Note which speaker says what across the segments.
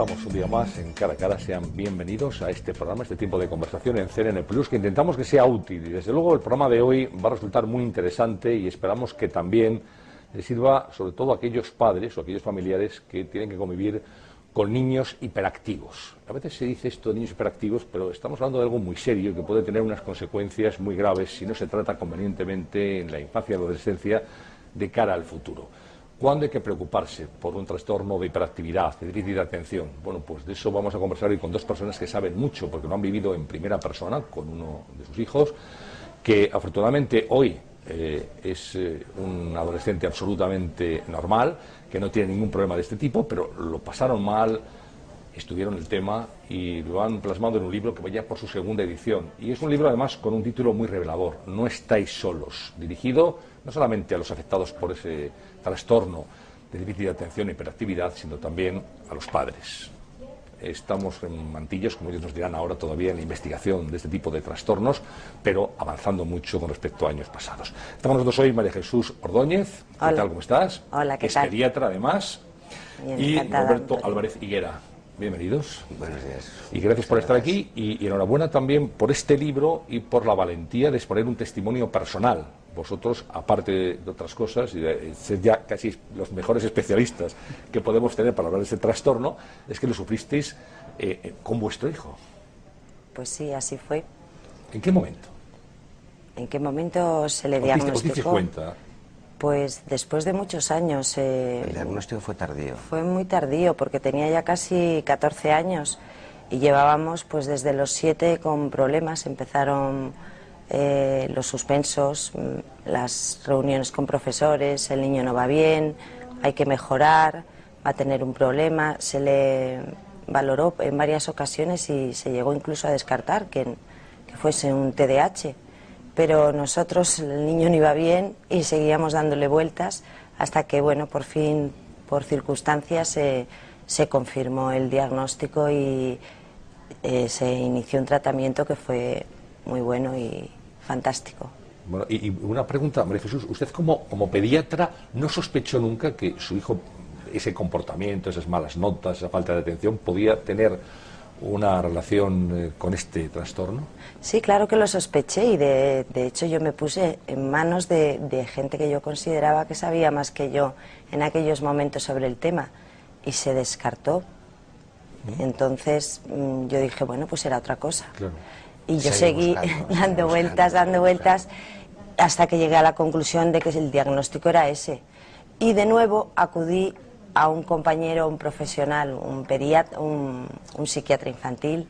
Speaker 1: estamos un día más en Cara a Cara. Sean bienvenidos a este programa, este tiempo de conversación en CNN Plus, que intentamos que sea útil. Y desde luego el programa de hoy va a resultar muy interesante y esperamos que también le sirva sobre todo a aquellos padres o aquellos familiares que tienen que convivir con niños hiperactivos. A veces se dice esto de niños hiperactivos, pero estamos hablando de algo muy serio que puede tener unas consecuencias muy graves si no se trata convenientemente en la infancia y la adolescencia de cara al futuro. ¿Cuándo hay que preocuparse por un trastorno de hiperactividad, de déficit de atención? Bueno, pues de eso vamos a conversar hoy con dos personas que saben mucho, porque lo han vivido en primera persona con uno de sus hijos, que afortunadamente hoy es un adolescente absolutamente normal, que no tiene ningún problema de este tipo, pero lo pasaron mal, estudiaron el tema y lo han plasmado en un libro que vaya por su segunda edición. Y es un libro además con un título muy revelador, No estáis solos, dirigido no solamente a los afectados por ese trastorno de déficit de atención e hiperactividad, sino también a los padres. Estamos en mantillos, como ellos nos dirán ahora, todavía en la investigación de este tipo de trastornos, pero avanzando mucho con respecto a años pasados. Estamos nosotros hoy María Jesús Ordóñez.
Speaker 2: Hola.
Speaker 1: ¿Qué tal? ¿Cómo estás?
Speaker 2: Hola, ¿qué
Speaker 1: es
Speaker 2: tal?
Speaker 1: Pediatra, además.
Speaker 2: Bien,
Speaker 1: y
Speaker 2: encantada,
Speaker 1: Roberto
Speaker 2: Antonio.
Speaker 1: Álvarez Higuera. Bienvenidos.
Speaker 3: Buenos días.
Speaker 1: Y gracias por estar aquí y enhorabuena también por este libro y por la valentía de exponer un testimonio personal. Vosotros, aparte de otras cosas y de ser ya casi los mejores especialistas que podemos tener para hablar de ese trastorno, es que lo sufristeis con vuestro hijo.
Speaker 2: Pues sí, así fue.
Speaker 1: ¿En qué momento?
Speaker 2: ¿En qué momento se le
Speaker 1: ¿Os disteis
Speaker 2: diagnosticó?
Speaker 1: cuenta?
Speaker 2: Pues después de muchos años.
Speaker 3: El diagnóstico fue tardío.
Speaker 2: Fue muy tardío porque tenía ya casi 14 años y llevábamos pues desde los 7 con problemas. Empezaron los suspensos, las reuniones con profesores, el niño no va bien, hay que mejorar, va a tener un problema. Se le valoró en varias ocasiones y se llegó incluso a descartar que fuese un TDAH. Pero nosotros, el niño no iba bien y seguíamos dándole vueltas hasta que, bueno, por fin, por circunstancias, se confirmó el diagnóstico y se inició un tratamiento que fue muy bueno y fantástico.
Speaker 1: Bueno, y una pregunta, María Jesús, ¿usted como pediatra no sospechó nunca que su hijo, ese comportamiento, esas malas notas, esa falta de atención, podía tener una relación con este trastorno?
Speaker 2: Sí, claro que lo sospeché y de hecho yo me puse en manos de gente que yo consideraba que sabía más que yo en aquellos momentos sobre el tema y se descartó. Entonces yo dije, bueno, pues era otra cosa.
Speaker 1: Claro.
Speaker 2: Y yo
Speaker 3: Seguí
Speaker 2: seguí
Speaker 3: buscando,
Speaker 2: dando vueltas hasta que llegué a la conclusión de que el diagnóstico era ese. Y de nuevo acudí a un compañero, un profesional, un pediatra, un psiquiatra infantil,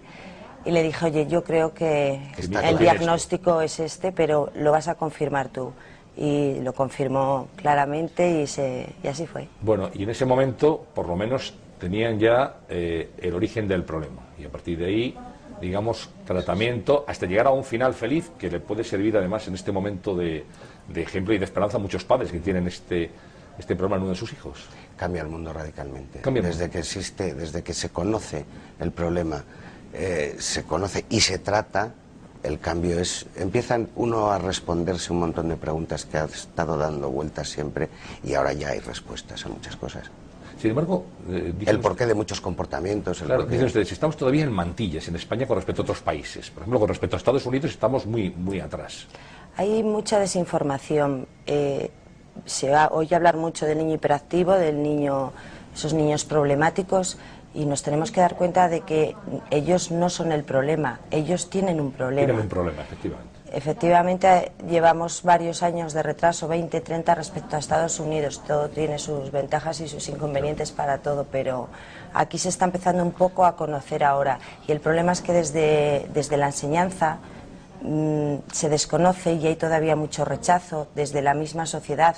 Speaker 2: y le dije, oye, yo creo que el diagnóstico es este, pero lo vas a confirmar tú. Y lo confirmó claramente y así fue.
Speaker 1: Bueno, y en ese momento, por lo menos, tenían ya el origen del problema. Y a partir de ahí, digamos, tratamiento, hasta llegar a un final feliz, que le puede servir además en este momento de ejemplo y de esperanza a muchos padres que tienen este problema en uno de sus hijos.
Speaker 3: Cambia el mundo radicalmente.
Speaker 1: Cambia el
Speaker 3: Desde
Speaker 1: mundo.
Speaker 3: que existe, desde que se conoce el problema, se conoce y se trata, el cambio es... Empieza uno a responderse un montón de preguntas que ha estado dando vueltas siempre y ahora ya hay respuestas a muchas cosas.
Speaker 1: Sin embargo,
Speaker 3: El porqué de muchos comportamientos.
Speaker 1: Claro,
Speaker 3: porqué...
Speaker 1: dicen ustedes, estamos todavía en mantillas en España con respecto a otros países. Por ejemplo, con respecto a Estados Unidos estamos muy atrás.
Speaker 2: Hay mucha desinformación. Se oye hablar mucho del niño hiperactivo, esos niños problemáticos, y nos tenemos que dar cuenta de que ellos no son el problema, ellos tienen un problema.
Speaker 1: Tienen un problema, efectivamente.
Speaker 2: Efectivamente, llevamos varios años de retraso, 20, 30 respecto a Estados Unidos. Todo tiene sus ventajas y sus inconvenientes para todo, pero aquí se está empezando un poco a conocer ahora. Y el problema es que desde la enseñanza se desconoce y hay todavía mucho rechazo. Desde la misma sociedad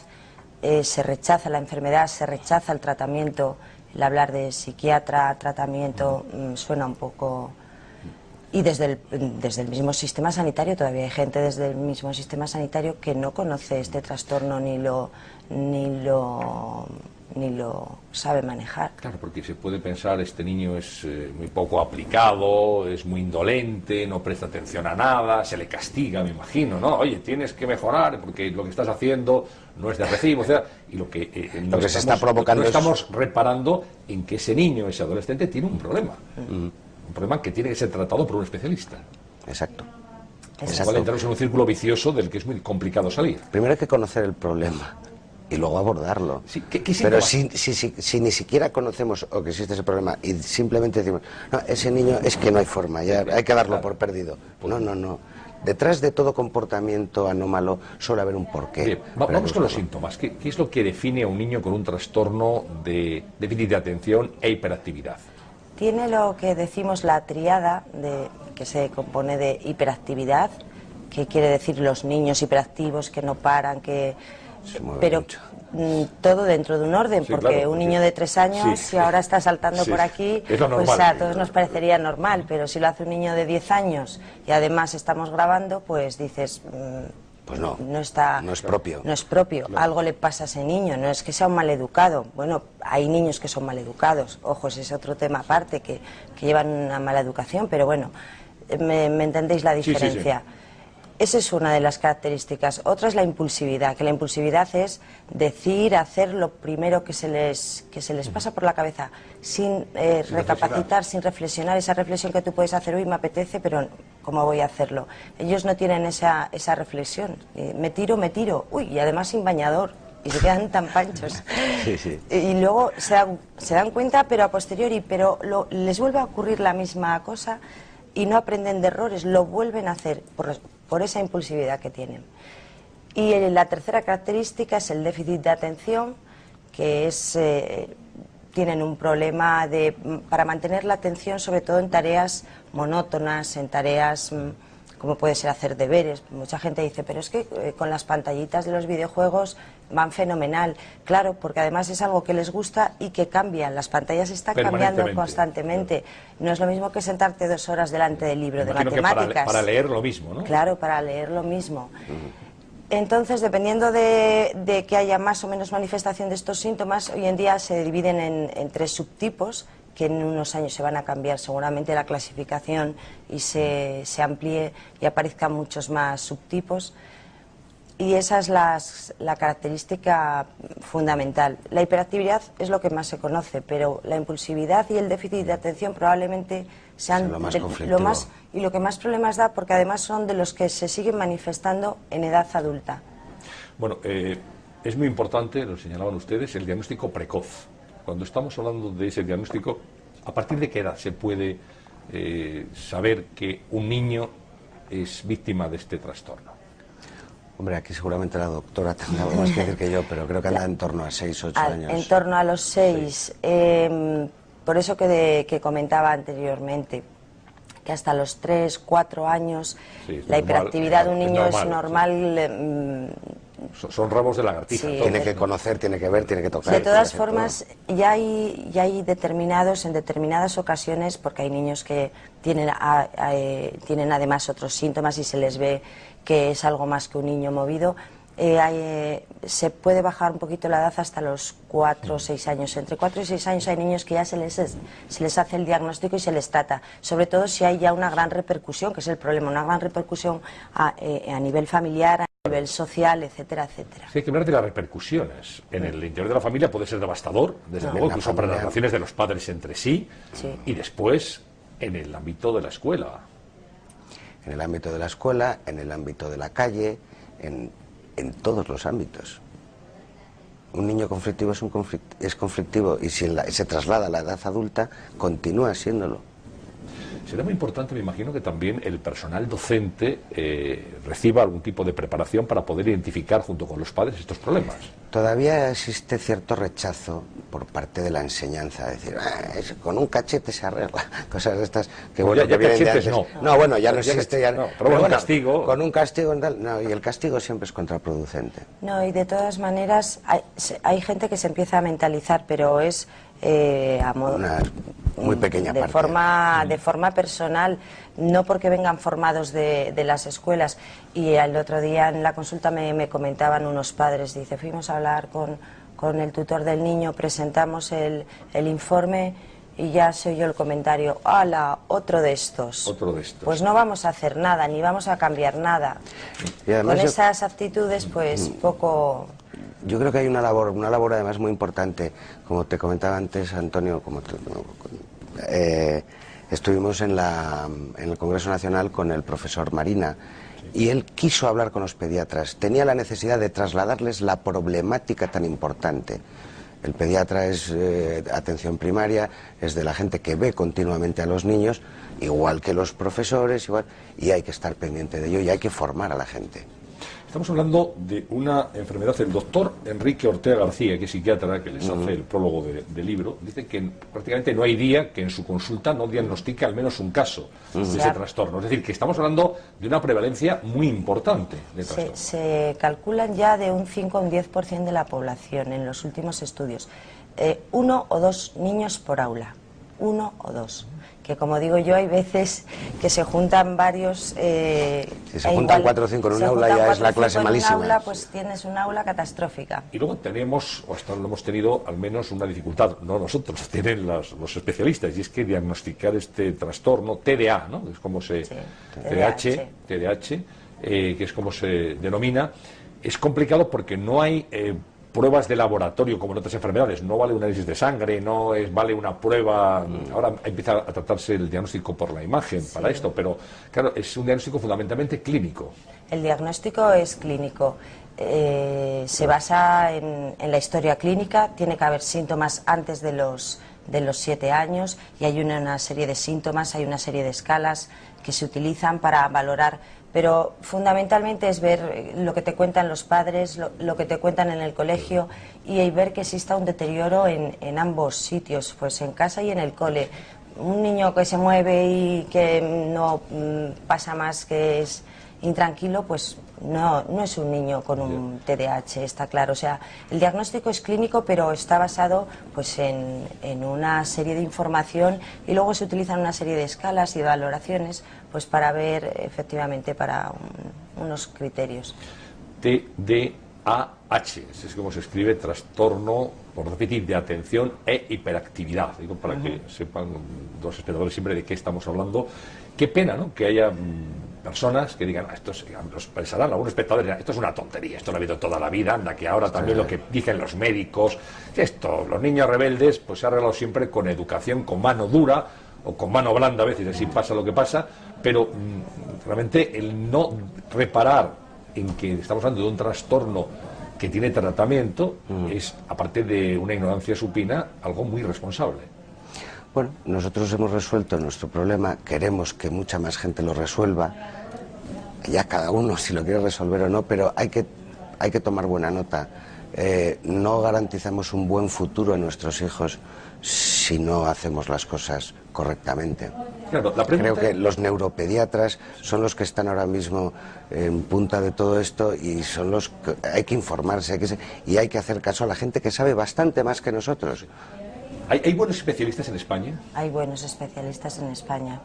Speaker 2: se rechaza la enfermedad, se rechaza el tratamiento. El hablar de psiquiatra, tratamiento, suena un poco... Y desde el mismo sistema sanitario, todavía hay gente desde el mismo sistema sanitario que no conoce este trastorno ni lo ni lo sabe manejar.
Speaker 1: Claro, porque se puede pensar, este niño es muy poco aplicado, es muy indolente, no presta atención a nada, se le castiga, me imagino, ¿no? Oye, tienes que mejorar porque lo que estás haciendo no es de recibo, o sea, y lo que
Speaker 3: se está provocando
Speaker 1: estamos reparando en que ese niño, ese adolescente, tiene un problema. Un problema que tiene que ser tratado por un especialista.
Speaker 3: Exacto.
Speaker 1: Con lo cual entramos en un círculo vicioso del que es muy complicado salir.
Speaker 3: Primero hay que conocer el problema y luego abordarlo.
Speaker 1: Sí, ¿qué
Speaker 3: pero si ni siquiera conocemos o que existe ese problema y simplemente decimos, no, ese niño es que no hay forma, ya hay que darlo por perdido. No. Detrás de todo comportamiento anómalo suele haber un porqué.
Speaker 1: Bien, vamos con los síntomas. ¿Qué es lo que define a un niño con un trastorno de déficit de atención e hiperactividad?
Speaker 2: Tiene lo que decimos la tríada, que se compone de hiperactividad, que quiere decir los niños hiperactivos que no paran, pero
Speaker 3: mucho.
Speaker 2: Todo dentro de un orden,
Speaker 1: Sí,
Speaker 2: porque
Speaker 1: claro,
Speaker 2: un niño de 3 años,
Speaker 1: sí,
Speaker 2: si ahora está saltando
Speaker 1: sí,
Speaker 2: por aquí,
Speaker 1: es lo normal,
Speaker 2: pues a todos nos parecería normal, pero si lo hace un niño de 10 años y además estamos grabando, pues dices,
Speaker 3: pues no es propio.
Speaker 2: No es propio,
Speaker 1: Claro.
Speaker 2: algo le pasa a ese niño, no es que sea un maleducado. Bueno, hay niños que son maleducados, ojo, ese es otro tema aparte, que llevan una mala educación, pero bueno, me entendéis la diferencia.
Speaker 1: Sí.
Speaker 2: Esa es una de las características. Otra es la impulsividad, que la impulsividad es decir, hacer lo primero que se les pasa por la cabeza, sin recapacitar, sin reflexionar. Esa reflexión que tú puedes hacer, uy, me apetece, pero ¿cómo voy a hacerlo? Ellos no tienen esa reflexión. Me tiro, uy, y además sin bañador. Y se quedan tan panchos.
Speaker 3: Sí.
Speaker 2: Y luego se dan cuenta, pero a posteriori, pero les vuelve a ocurrir la misma cosa y no aprenden de errores, lo vuelven a hacer por esa impulsividad que tienen. Y la tercera característica es el déficit de atención, que es tienen un problema para mantener la atención, sobre todo en tareas monótonas, en tareas como puede ser hacer deberes. Mucha gente dice, pero es que con las pantallitas de los videojuegos van fenomenal. Claro, porque además es algo que les gusta y que cambian. Las pantallas están cambiando constantemente. No es lo mismo que sentarte 2 horas delante del libro de matemáticas.
Speaker 1: Para leer lo mismo, ¿no?
Speaker 2: Claro, para leer lo mismo. Entonces, dependiendo de que haya más o menos manifestación de estos síntomas, hoy en día se dividen en 3 subtipos, que en unos años se van a cambiar seguramente la clasificación y se amplíe y aparezcan muchos más subtipos. Y esa es la característica fundamental. La hiperactividad es lo que más se conoce, pero la impulsividad y el déficit de atención probablemente sean
Speaker 3: lo más conflictivo.
Speaker 2: Y lo que más problemas da, porque además son de los que se siguen manifestando en edad adulta.
Speaker 1: Bueno, es muy importante, lo señalaban ustedes, el diagnóstico precoz. Cuando estamos hablando de ese diagnóstico, ¿a partir de qué edad se puede saber que un niño es víctima de este trastorno?
Speaker 3: Hombre, aquí seguramente la doctora tendrá algo más que decir que yo, pero creo que anda en torno a 6, 8 años.
Speaker 2: En torno a los 6. Por eso que comentaba anteriormente, que hasta los 3, 4 años la hiperactividad de un niño es normal.
Speaker 1: Son ramos de lagartija.
Speaker 2: Sí,
Speaker 3: tiene que conocer, tiene que ver, tiene que tocar.
Speaker 2: De todas formas, ya hay determinados, en determinadas ocasiones, porque hay niños que tienen además otros síntomas y se les ve que es algo más que un niño movido, se puede bajar un poquito la edad hasta los 4 o 6 años. Entre 4 y 6 años hay niños que ya se les hace el diagnóstico y se les trata, sobre todo si hay ya una gran repercusión, que es el problema, una gran repercusión a nivel familiar, a nivel social, etcétera, etcétera.
Speaker 1: Sí, hay que hablar de las repercusiones. En el interior de la familia puede ser devastador, desde luego, incluso para las relaciones de los padres entre sí, y después en el ámbito de la escuela.
Speaker 3: En el ámbito de la escuela, en el ámbito de la calle, en todos los ámbitos. Un niño conflictivo es conflictivo y si se traslada a la edad adulta, continúa siéndolo.
Speaker 1: Será muy importante, me imagino, que también el personal docente reciba algún tipo de preparación para poder identificar junto con los padres estos problemas.
Speaker 3: Todavía existe cierto rechazo por parte de la enseñanza, decir, con un cachete se arregla, cosas de estas que
Speaker 1: bueno, ya
Speaker 3: que vienen de
Speaker 1: cachetes
Speaker 3: antes.
Speaker 1: no.
Speaker 3: Bueno, ya no existe, ya no.
Speaker 1: Pero bueno, un castigo.
Speaker 3: Con un castigo no, y el castigo siempre es contraproducente.
Speaker 2: No, y de todas maneras hay gente que se empieza a mentalizar, pero es a modo
Speaker 3: muy pequeña parte.
Speaker 2: De forma personal, no porque vengan formados de las escuelas. Y el otro día en la consulta me comentaban unos padres, dice, fuimos a hablar con con el tutor del niño, presentamos el informe y ya se oyó el comentario: ¡hala, otro de estos!
Speaker 1: Otro de estos.
Speaker 2: Pues no vamos a hacer nada, ni vamos a cambiar nada.
Speaker 3: Y además
Speaker 2: con esas actitudes, pues poco...
Speaker 3: Yo creo que hay una labor además muy importante, como te comentaba antes, Antonio, estuvimos en el Congreso Nacional con el profesor Marina, y él quiso hablar con los pediatras, tenía la necesidad de trasladarles la problemática tan importante. El pediatra es atención primaria, es de la gente que ve continuamente a los niños, igual que los profesores, y hay que estar pendiente de ello y hay que formar a la gente.
Speaker 1: Estamos hablando de una enfermedad. El doctor Enrique Ortega García, que es psiquiatra, que les hace el prólogo del libro, dice que prácticamente no hay día que en su consulta no diagnostique al menos un caso de ese trastorno. Es decir, que estamos hablando de una prevalencia muy importante de trastorno.
Speaker 2: Se calculan ya de un 5 a un 10% de la población en los últimos estudios. 1 o 2 niños por aula. 1 o 2. Que como digo yo, hay veces que se juntan varios...
Speaker 3: si se juntan 4 o 5 en un aula, ya es la clase malísima.
Speaker 2: En un aula, pues tienes un aula catastrófica.
Speaker 1: Y luego tenemos, o hasta lo hemos tenido, al menos una dificultad, no nosotros, tienen los especialistas, y es que diagnosticar este trastorno, TDA, ¿no? Es como se...
Speaker 2: Sí,
Speaker 1: TDAH, que es como se denomina, es complicado porque no hay... pruebas de laboratorio como en otras enfermedades, no vale un análisis de sangre, vale una prueba. Ahora empieza a tratarse el diagnóstico por la imagen para esto, pero claro, es un diagnóstico fundamentalmente clínico.
Speaker 2: El diagnóstico es clínico, se basa en la historia clínica, tiene que haber síntomas antes de los 7 años y hay una serie de síntomas, hay una serie de escalas que se utilizan para valorar, pero fundamentalmente es ver lo que te cuentan los padres, lo que te cuentan en el colegio y ver que exista un deterioro en ambos sitios, pues en casa y en el cole. Un niño que se mueve y que no pasa más, que es intranquilo, pues no es un niño con un TDAH, está claro. O sea, el diagnóstico es clínico, pero está basado pues en una serie de información y luego se utilizan una serie de escalas y valoraciones pues para ver efectivamente para unos criterios.
Speaker 1: TDAH, es como se escribe, trastorno, por repetir, de atención e hiperactividad. Digo, para que sepan los espectadores siempre de qué estamos hablando. Qué pena, ¿no?, que haya personas que digan, los pensarán algunos espectadores, dirán, esto es una tontería, esto lo ha habido toda la vida, anda, que ahora también lo que dicen los médicos, los niños rebeldes, pues se ha arreglado siempre con educación, con mano dura o con mano blanda, a veces así pasa lo que pasa, pero realmente el no reparar en que estamos hablando de un trastorno que tiene tratamiento es, aparte de una ignorancia supina, algo muy responsable.
Speaker 3: Bueno, nosotros hemos resuelto nuestro problema, queremos que mucha más gente lo resuelva, ya cada uno si lo quiere resolver o no, pero hay que tomar buena nota. No garantizamos un buen futuro a nuestros hijos si no hacemos las cosas correctamente.
Speaker 1: Claro,
Speaker 3: creo que los neuropediatras son los que están ahora mismo en punta de todo esto y son los que hay que informarse, y hay que hacer caso a la gente que sabe bastante más que nosotros.
Speaker 1: ¿Hay buenos especialistas en España?
Speaker 2: Hay buenos especialistas en España.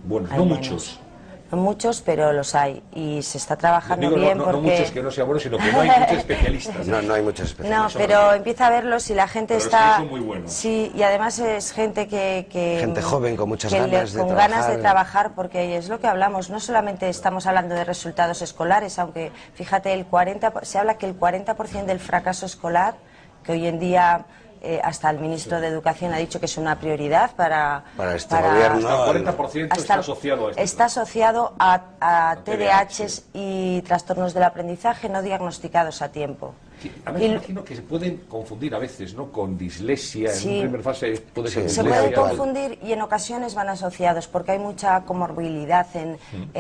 Speaker 1: Buenos, no muchos.
Speaker 2: No muchos, pero los hay. Y se está trabajando bien porque...
Speaker 1: No muchos que no sean buenos, sino que no hay muchos especialistas.
Speaker 3: No hay muchos especialistas.
Speaker 2: No, pero empieza a verlos y la gente
Speaker 1: pero
Speaker 2: está...
Speaker 1: son muy buenos.
Speaker 2: Sí, y además es gente que
Speaker 3: gente joven con muchas ganas de
Speaker 2: con
Speaker 3: trabajar.
Speaker 2: ganas de trabajar, porque es lo que hablamos. No solamente estamos hablando de resultados escolares, aunque, fíjate, se habla que el 40% del fracaso escolar, que hoy en día... hasta el ministro de Educación ha dicho que es una prioridad para
Speaker 3: este gobierno.
Speaker 1: Hasta el 40% está asociado a esto.
Speaker 2: Está asociado a TDAHs y trastornos del aprendizaje no diagnosticados a tiempo.
Speaker 1: Sí, a mí me imagino que se pueden confundir a veces, ¿no?, con dislexia.
Speaker 2: Sí,
Speaker 1: en primera fase puede ser
Speaker 2: se puede confundir y en ocasiones van asociados porque hay mucha comorbilidad en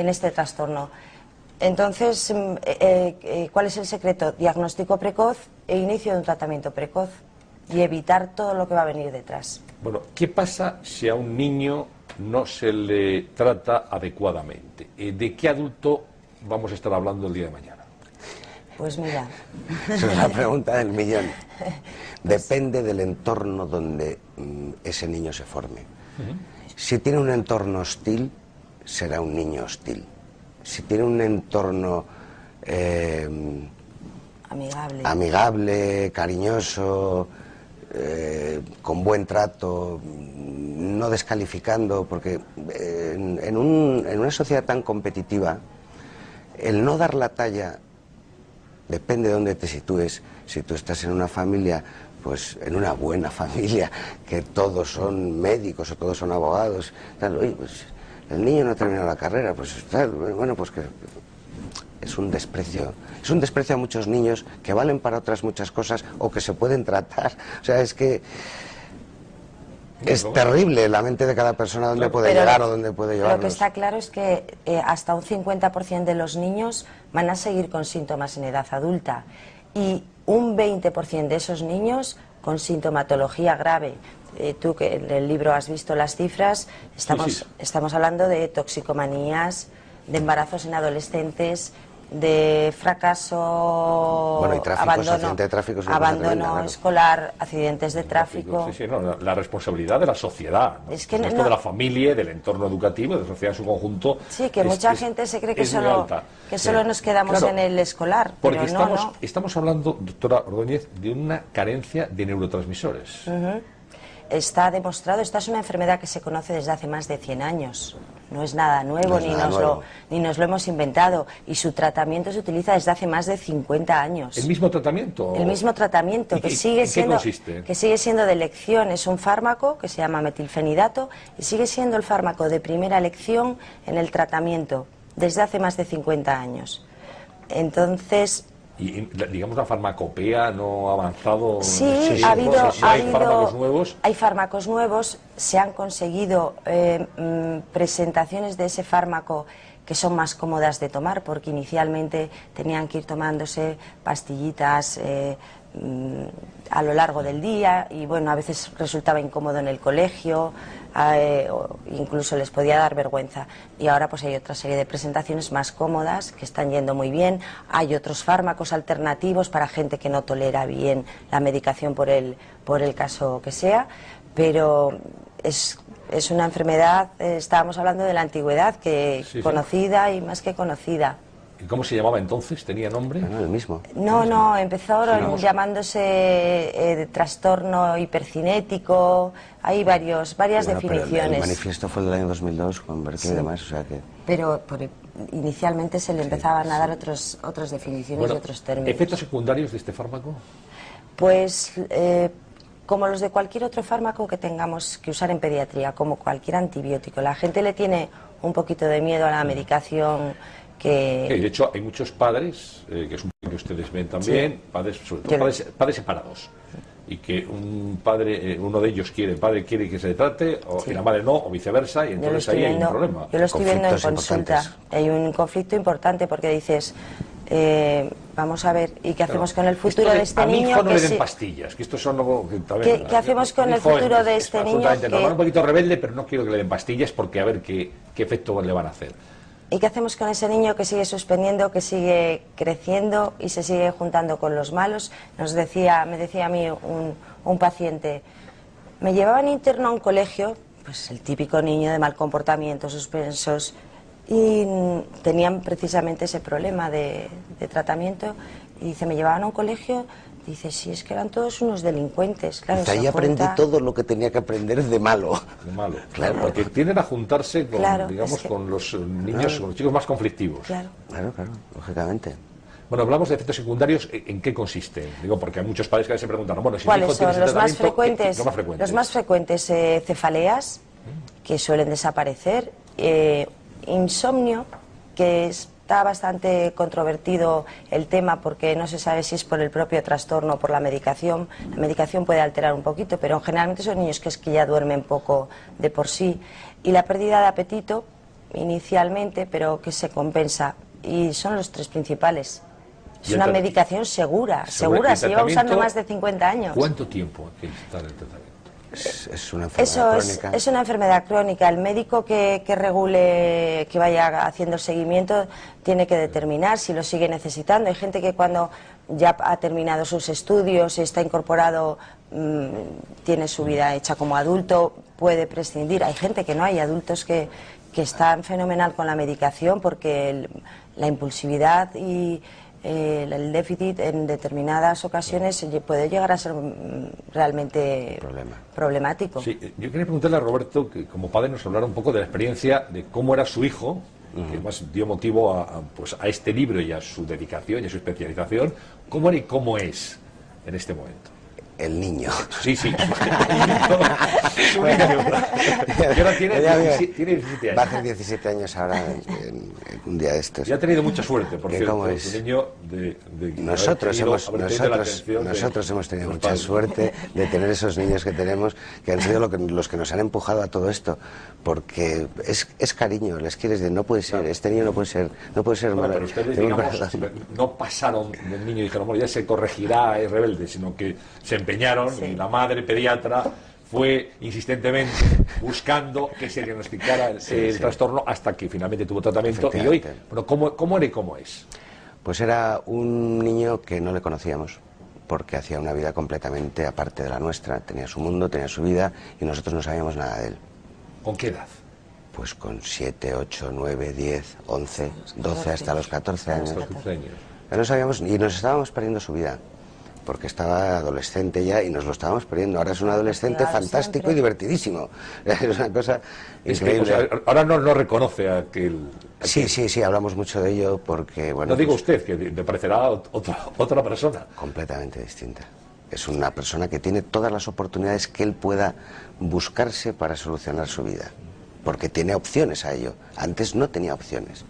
Speaker 2: este trastorno. Entonces, ¿cuál es el secreto? Diagnóstico precoz e inicio de un tratamiento precoz. Y evitar todo lo que va a venir detrás.
Speaker 1: Bueno, ¿qué pasa si a un niño no se le trata adecuadamente? ¿De qué adulto vamos a estar hablando el día de mañana?
Speaker 2: Pues mira...
Speaker 3: Esa es la pregunta del millón. Depende del entorno donde ese niño se forme. Si tiene un entorno hostil, será un niño hostil. Si tiene un entorno amigable, cariñoso, con buen trato, no descalificando, porque en una sociedad tan competitiva, el no dar la talla depende de dónde te sitúes. Si tú estás en una familia, pues en una buena familia, que todos son médicos o todos son abogados, tal, oye, pues el niño no ha terminado la carrera, pues tal, bueno, pues que es un desprecio a muchos niños que valen para otras muchas cosas o que se pueden tratar. O sea, es que es terrible la mente de cada persona dónde puede llegar o dónde puede llevarlos.
Speaker 2: Lo que está claro es que hasta un 50% de los niños van a seguir con síntomas en edad adulta y un 20% de esos niños con sintomatología grave. Tú que en el libro has visto las cifras, estamos hablando de toxicomanías, de embarazos en adolescentes, de fracaso,
Speaker 3: bueno, y tráficos,
Speaker 2: abandono escolar, accidentes de tráfico.
Speaker 1: Sí, no, la responsabilidad de la sociedad, ¿no?
Speaker 2: Es que
Speaker 1: de la familia, del entorno educativo, de la sociedad en su conjunto.
Speaker 2: Sí, que mucha gente se cree que solo nos quedamos en el escolar.
Speaker 1: Porque
Speaker 2: pero
Speaker 1: estamos hablando, doctora Ordóñez, de una carencia de neurotransmisores.
Speaker 2: Está demostrado, esta es una enfermedad que se conoce desde hace más de 100 años. No es nada nuevo, ni nos lo hemos inventado. Y su tratamiento se utiliza desde hace más de 50 años.
Speaker 1: ¿El mismo tratamiento?
Speaker 2: El mismo tratamiento, que sigue siendo de elección. Es un fármaco que se llama metilfenidato y sigue siendo el fármaco de primera elección en el tratamiento desde hace más de 50 años. Entonces...
Speaker 1: Y digamos la farmacopea no ha avanzado.
Speaker 2: Sí, hay
Speaker 1: fármacos nuevos.
Speaker 2: Hay fármacos nuevos, se han conseguido presentaciones de ese fármaco que son más cómodas de tomar, porque inicialmente tenían que ir tomándose pastillitas a lo largo del día y bueno, a veces resultaba incómodo en el colegio, incluso les podía dar vergüenza. Y ahora pues hay otra serie de presentaciones más cómodas que están yendo muy bien. Hay otros fármacos alternativos para gente que no tolera bien la medicación por el caso que sea, pero es una enfermedad, estábamos hablando de la antigüedad, conocida y más que conocida.
Speaker 1: ¿Y cómo se llamaba entonces? ¿Tenía nombre?
Speaker 3: No, el mismo.
Speaker 2: No, empezó llamándose trastorno hipercinético. Hay varias definiciones.
Speaker 3: El manifiesto fue del año 2002, con Berkeley y demás, o sea que...
Speaker 2: Pero inicialmente se le empezaban a dar otras definiciones y otros términos.
Speaker 1: ¿Efectos secundarios de este fármaco?
Speaker 2: Pues... como los de cualquier otro fármaco que tengamos que usar en pediatría, como cualquier antibiótico. La gente le tiene un poquito de miedo a la medicación
Speaker 1: de hecho, hay muchos padres, que es un poco que ustedes ven también, padres, sobre todo padres separados, y que un padre, uno de ellos el padre quiere que se le trate, y la madre no, o viceversa, y entonces ahí hay un problema.
Speaker 2: Yo lo estoy viendo en consulta. Hay un conflicto importante porque dices... vamos a ver, ¿y qué hacemos con el futuro de este niño?
Speaker 1: A mi hijo no le den pastillas, que esto son algo que también...
Speaker 2: ¿Qué hacemos con el futuro de este niño?
Speaker 1: Normal, un poquito rebelde, pero no quiero que le den pastillas porque a ver qué efecto le van a hacer.
Speaker 2: ¿Y qué hacemos con ese niño que sigue suspendiendo, que sigue creciendo y se sigue juntando con los malos? Me decía a mí un paciente, me llevaban interno a un colegio, pues el típico niño de mal comportamiento, suspensos, y tenían precisamente ese problema de tratamiento, y dice, me llevaban a un colegio, dice, sí, es que eran todos unos delincuentes. Claro,
Speaker 3: ahí aprendí todo lo que tenía que aprender de malo.
Speaker 1: Claro, porque tienden a juntarse con, con los niños, con los chicos más conflictivos.
Speaker 3: Claro, lógicamente.
Speaker 1: Bueno, hablamos de efectos secundarios, ¿en qué consiste? Digo, porque hay muchos padres que se preguntan, bueno, si
Speaker 2: ¿cuáles son los más
Speaker 1: frecuentes?
Speaker 2: Los más frecuentes, cefaleas, que suelen desaparecer, insomnio, que está bastante controvertido el tema porque no se sabe si es por el propio trastorno o por la medicación. La medicación puede alterar un poquito, pero generalmente son niños que ya duermen poco de por sí. Y la pérdida de apetito, inicialmente, pero que se compensa. Y son los tres principales. Es una medicación segura, se lleva usando más de 50 años.
Speaker 1: ¿Cuánto tiempo hay que estar el tratamiento?
Speaker 3: Es una enfermedad crónica.
Speaker 2: Es una enfermedad crónica. El médico que regule, que vaya haciendo el seguimiento, tiene que determinar si lo sigue necesitando. Hay gente que cuando ya ha terminado sus estudios y está incorporado, tiene su vida hecha como adulto, puede prescindir. Hay gente que no, hay adultos que están fenomenal con la medicación porque la impulsividad y el déficit en determinadas ocasiones puede llegar a ser realmente problemático.
Speaker 1: Sí, yo quería preguntarle a Roberto, que como padre nos hablara un poco de la experiencia de cómo era su hijo, que más dio motivo pues a este libro y a su dedicación y a su especialización. ¿Cómo era y cómo es en este momento?
Speaker 3: El niño.
Speaker 1: Sí, sí. Su niño. Y ahora tiene 17 años.
Speaker 3: Va a hacer 17 años ahora, en un día de estos.
Speaker 1: Y ha tenido mucha suerte, por cierto.
Speaker 3: ¿Cómo es?
Speaker 1: Su niño
Speaker 3: Nosotros hemos tenido mucha suerte de tener esos niños que tenemos, que han sido los que nos han empujado a todo esto, porque es cariño, les quieres decir, no puede ser, claro. Este niño no puede ser malo.
Speaker 1: Pero ustedes, digamos, no pasaron del niño y dijeron, bueno, ya se corregirá, es rebelde, sino que se empeñaron, sí. Y la madre pediatra fue insistentemente buscando que se diagnosticara el trastorno hasta que finalmente tuvo tratamiento. Y hoy, bueno, ¿cómo era y cómo es?
Speaker 3: Pues era un niño que no le conocíamos, porque hacía una vida completamente aparte de la nuestra. Tenía su mundo, tenía su vida, y nosotros no sabíamos nada de él.
Speaker 1: ¿Con qué edad?
Speaker 3: Pues con 7, 8, 9, 10, 11, 12, hasta los 14 años. No sabíamos, y nos estábamos perdiendo su vida, porque estaba adolescente ya y nos lo estábamos perdiendo. Ahora es un adolescente fantástico y divertidísimo. Es una cosa increíble.
Speaker 1: Que, o sea, ahora no reconoce a aquel...
Speaker 3: Sí, hablamos mucho de ello porque... Bueno,
Speaker 1: no digo usted, que le parecerá otra persona.
Speaker 3: Completamente distinta. Es una persona que tiene todas las oportunidades que él pueda buscarse para solucionar su vida, porque tiene opciones a ello. Antes no tenía opciones.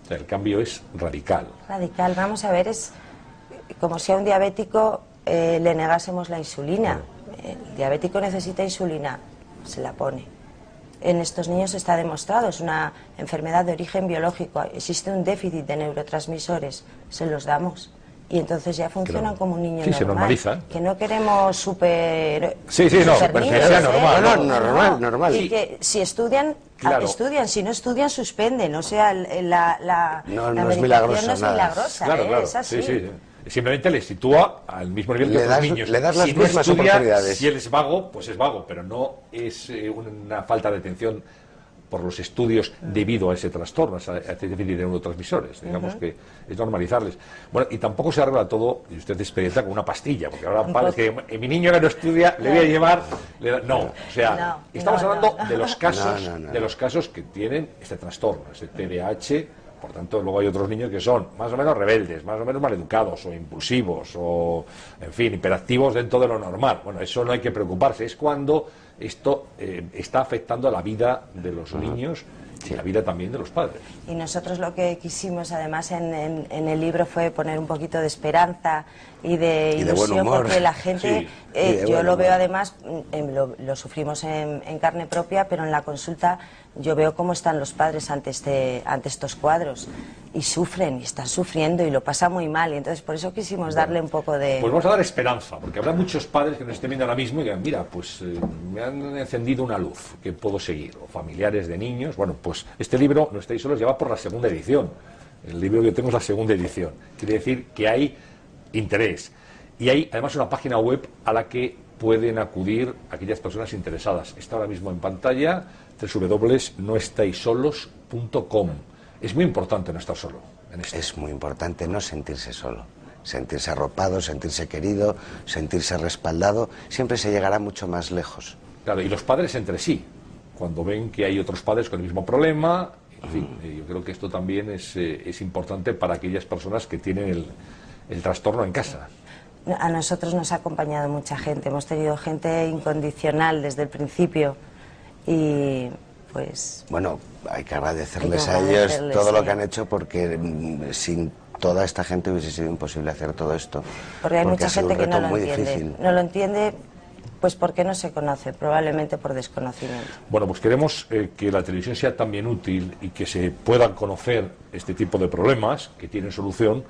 Speaker 1: O sea, el cambio es radical.
Speaker 2: Radical, vamos a ver, es como si a un diabético le negásemos la insulina. El diabético necesita insulina, se la pone. En estos niños está demostrado, es una enfermedad de origen biológico, existe un déficit de neurotransmisores, se los damos. Y entonces ya funcionan como un niño normal.
Speaker 1: Se normaliza.
Speaker 2: Que no queremos super...
Speaker 1: Sí, normal.
Speaker 3: Normal.
Speaker 2: Y que si estudian, estudian, si no estudian, suspenden. O sea, la
Speaker 3: es milagrosa.
Speaker 2: No es milagrosa,
Speaker 1: claro.
Speaker 2: Es así.
Speaker 1: Sí. Simplemente le sitúa al mismo nivel que los niños.
Speaker 3: Le das las mismas oportunidades.
Speaker 1: Si él es vago, pues es vago, pero no es una falta de atención por los estudios debido a ese trastorno, a ese déficit de neurotransmisores. Digamos que es normalizarles. Bueno, y tampoco se arregla todo, y usted experimenta con una pastilla, porque ahora padres que mi niño que no estudia, le voy a llevar... estamos hablando de los casos que tienen este trastorno, ese TDAH. Por tanto, luego hay otros niños que son más o menos rebeldes, más o menos maleducados o impulsivos o, en fin, hiperactivos dentro de lo normal. Bueno, eso no hay que preocuparse. Es cuando esto está afectando a la vida de los niños y la vida también de los padres.
Speaker 2: Y nosotros lo que quisimos, además, en el libro fue poner un poquito de esperanza y de ilusión, porque la gente, yo lo veo además, lo sufrimos en carne propia, pero en la consulta yo veo cómo están los padres ante estos cuadros y sufren, y están sufriendo y lo pasan muy mal, y entonces por eso quisimos darle un poco de...
Speaker 1: Pues vamos a dar esperanza, porque habrá muchos padres que nos estén viendo ahora mismo y digan, mira, pues me han encendido una luz que puedo seguir, o familiares de niños. Bueno, pues este libro, No estáis solos, ya va por la segunda edición. El libro que yo tengo es la segunda edición. Quiere decir que hay interés. Y hay además una página web a la que pueden acudir aquellas personas interesadas. Está ahora mismo en pantalla, www.noestaisolos.com. Es muy importante no estar solo en esto.
Speaker 3: Es muy importante no sentirse solo. Sentirse arropado, sentirse querido, sentirse respaldado. Siempre se llegará mucho más lejos.
Speaker 1: Claro, y los padres entre sí, cuando ven que hay otros padres con el mismo problema. En fin, yo creo que esto también es importante para aquellas personas que tienen el trastorno en casa.
Speaker 2: A nosotros nos ha acompañado mucha gente, hemos tenido gente incondicional desde el principio y pues...
Speaker 3: Bueno, hay que agradecerles a ellos todo lo que han hecho, porque sin toda esta gente hubiese sido imposible hacer todo esto.
Speaker 2: Porque hay mucha gente que no lo entiende. No lo entiende pues porque no se conoce, probablemente por desconocimiento.
Speaker 1: Bueno, pues queremos que la televisión sea también útil y que se puedan conocer este tipo de problemas que tienen solución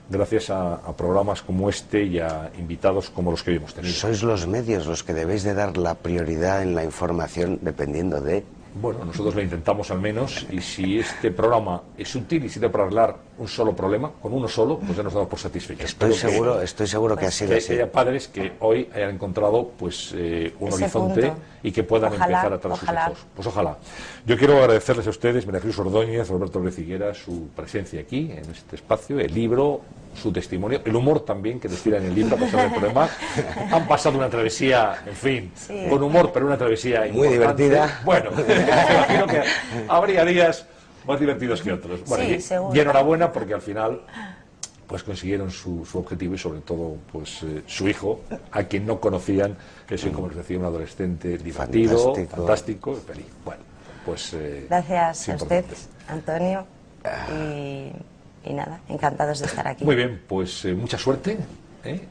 Speaker 1: gracias a programas como este y a invitados como los que hoy hemos tenido.
Speaker 3: Sois los medios los que debéis de dar la prioridad en la información dependiendo de
Speaker 1: Bueno, nosotros lo intentamos al menos, y si este programa es útil y sirve para arreglar un solo problema, con uno solo, pues ya nos damos por satisfechos.
Speaker 3: Estoy seguro que ha sido así.
Speaker 1: Que haya padres que hoy hayan encontrado pues un horizonte
Speaker 2: punto.
Speaker 1: y que puedan empezar a traer a sus hijos. Pues ojalá. Yo quiero agradecerles a ustedes, María Jesús Ordóñez, Roberto López Higuera, su presencia aquí, en este espacio, el libro, su testimonio, el humor también que destila en el libro a pesar del problema. Han pasado una travesía, en fin, sí, con humor, pero una travesía
Speaker 3: muy divertida.
Speaker 1: Bueno, imagino que habría días más divertidos que otros. Bueno,
Speaker 2: sí,
Speaker 1: y enhorabuena porque al final pues consiguieron su objetivo y sobre todo pues su hijo, a quien no conocían, que es, como les decía, un adolescente divertido, fantástico y feliz. Bueno, pues
Speaker 2: gracias a usted, Antonio, y nada, encantados de estar aquí.
Speaker 1: Muy bien, pues mucha suerte,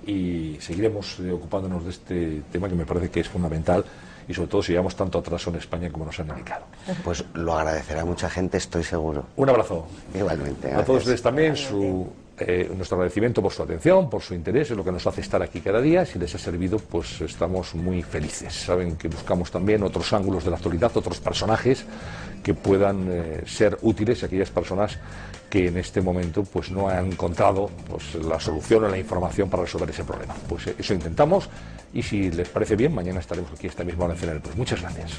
Speaker 1: y seguiremos ocupándonos de este tema que me parece que es fundamental, y sobre todo si llevamos tanto atraso en España como nos han indicado.
Speaker 3: Pues lo agradecerá mucha gente, estoy seguro.
Speaker 1: Un abrazo.
Speaker 3: Igualmente. Gracias.
Speaker 1: A todos ustedes también nuestro agradecimiento por su atención, por su interés, es lo que nos hace estar aquí cada día. Si les ha servido, pues estamos muy felices. Saben que buscamos también otros ángulos de la actualidad, otros personajes que puedan ser útiles a aquellas personas que en este momento pues no han encontrado pues la solución o la información para resolver ese problema. Pues eso intentamos, y si les parece bien, mañana estaremos aquí esta misma hora en CNL. Pues muchas gracias.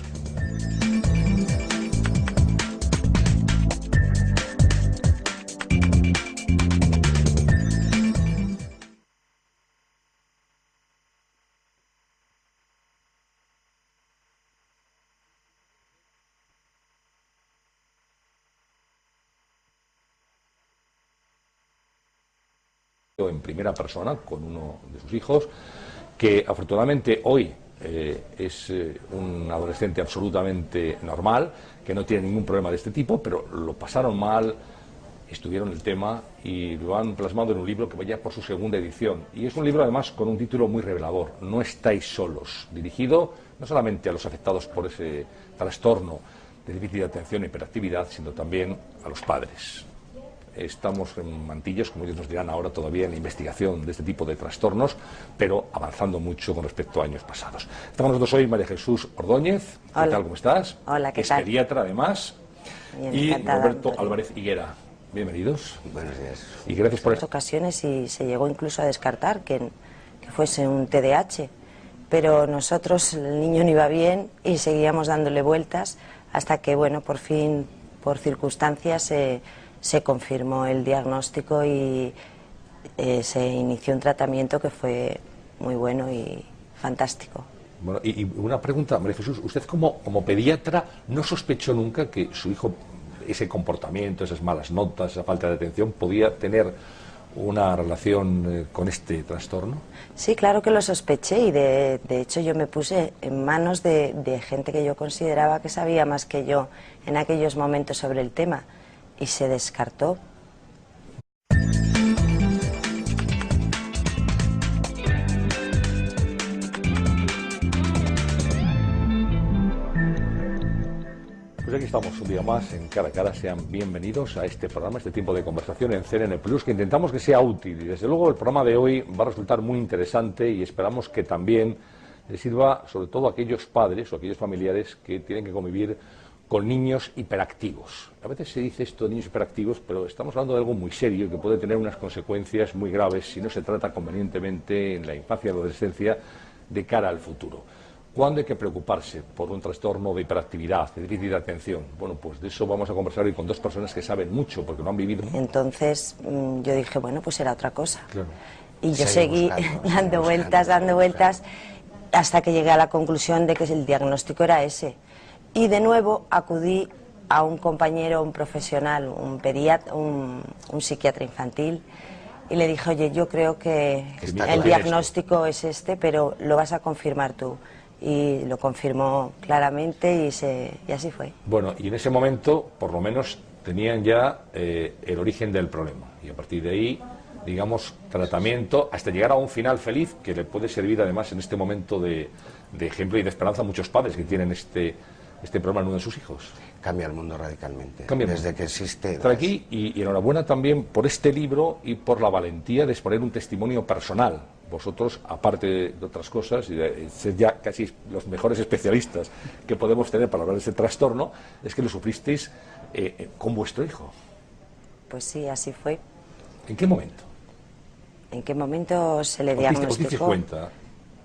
Speaker 1: En primera persona con uno de sus hijos, que afortunadamente hoy es un adolescente absolutamente normal, que no tiene ningún problema de este tipo, pero lo pasaron mal, estudiaron el tema y lo han plasmado en un libro que vaya por su segunda edición. Y es un libro además con un título muy revelador, No estáis solos, dirigido no solamente a los afectados por ese trastorno de déficit de atención e hiperactividad, sino también a los padres. Estamos en mantillas, como ellos nos dirán ahora, todavía en la investigación de este tipo de trastornos, pero avanzando mucho con respecto a años pasados. Estamos nosotros hoy María Jesús Ordóñez.
Speaker 2: Hola.
Speaker 1: ¿Qué tal? ¿Cómo estás?
Speaker 2: Hola, ¿qué
Speaker 1: es
Speaker 2: tal?
Speaker 1: Pediatra, además.
Speaker 2: Bien,
Speaker 1: y
Speaker 2: encantada,
Speaker 1: Roberto
Speaker 2: Antonio.
Speaker 1: Álvarez Higuera. Bienvenidos.
Speaker 3: Buenos días.
Speaker 1: Y gracias por
Speaker 2: En ocasiones y se llegó incluso a descartar que fuese un TDAH, pero nosotros, el niño no iba bien y seguíamos dándole vueltas hasta que, bueno, por fin, por circunstancias, se confirmó el diagnóstico y se inició un tratamiento que fue muy bueno y fantástico.
Speaker 1: Bueno, y una pregunta, María Jesús, ¿usted como pediatra no sospechó nunca que su hijo, ese comportamiento, esas malas notas, esa falta de atención, podía tener una relación con este trastorno?
Speaker 2: Sí, claro que lo sospeché y de hecho yo me puse en manos de gente que yo consideraba que sabía más que yo en aquellos momentos sobre el tema y se descartó.
Speaker 1: Pues aquí estamos un día más en Cara a Cara. Sean bienvenidos a este programa, este tiempo de conversación en CNN Plus, que intentamos que sea útil. Y desde luego el programa de hoy va a resultar muy interesante y esperamos que también le sirva sobre todo a aquellos padres o aquellos familiares que tienen que convivir con niños hiperactivos. A veces se dice esto de niños hiperactivos, pero estamos hablando de algo muy serio y que puede tener unas consecuencias muy graves si no se trata convenientemente en la infancia y la adolescencia de cara al futuro. ¿Cuándo hay que preocuparse por un trastorno de hiperactividad, de déficit de atención? Bueno, pues de eso vamos a conversar hoy con dos personas que saben mucho, porque lo han vivido.
Speaker 2: Entonces yo dije, bueno, pues era otra cosa.
Speaker 1: Claro.
Speaker 2: Y yo seguí dando vueltas, hasta que llegué a la conclusión de que el diagnóstico era ese. Y de nuevo acudí a un compañero, un profesional, un pediatra, un psiquiatra infantil, y le dije, oye, yo creo que el diagnóstico es este, pero lo vas a confirmar tú. Y lo confirmó claramente y así fue.
Speaker 1: Bueno, y en ese momento, por lo menos, tenían ya el origen del problema. Y a partir de ahí, digamos, tratamiento, hasta llegar a un final feliz, que le puede servir además en este momento de ejemplo y de esperanza a muchos padres que tienen este problema en uno de sus hijos.
Speaker 3: Cambia el mundo radicalmente.
Speaker 1: Desde
Speaker 3: que existe.
Speaker 1: Estar aquí y enhorabuena también por este libro y por la valentía de exponer un testimonio personal vosotros, aparte de otras cosas, y de ser ya casi los mejores especialistas que podemos tener para hablar de ese trastorno, es que lo sufristeis con vuestro hijo.
Speaker 2: Pues sí, así fue.
Speaker 1: ¿En qué momento?
Speaker 2: ¿En qué momento se le
Speaker 1: ¿Os disteis
Speaker 2: diagnosticó?
Speaker 1: cuenta?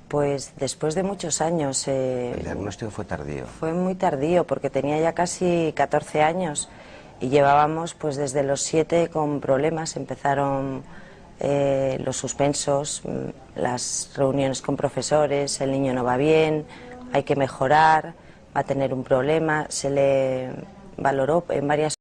Speaker 2: Pues después de muchos años.
Speaker 3: El diagnóstico fue tardío.
Speaker 2: Fue muy tardío porque tenía ya casi 14 años y llevábamos pues desde los 7 con problemas. Empezaron los suspensos, las reuniones con profesores, el niño no va bien, hay que mejorar, va a tener un problema. Se le valoró en varias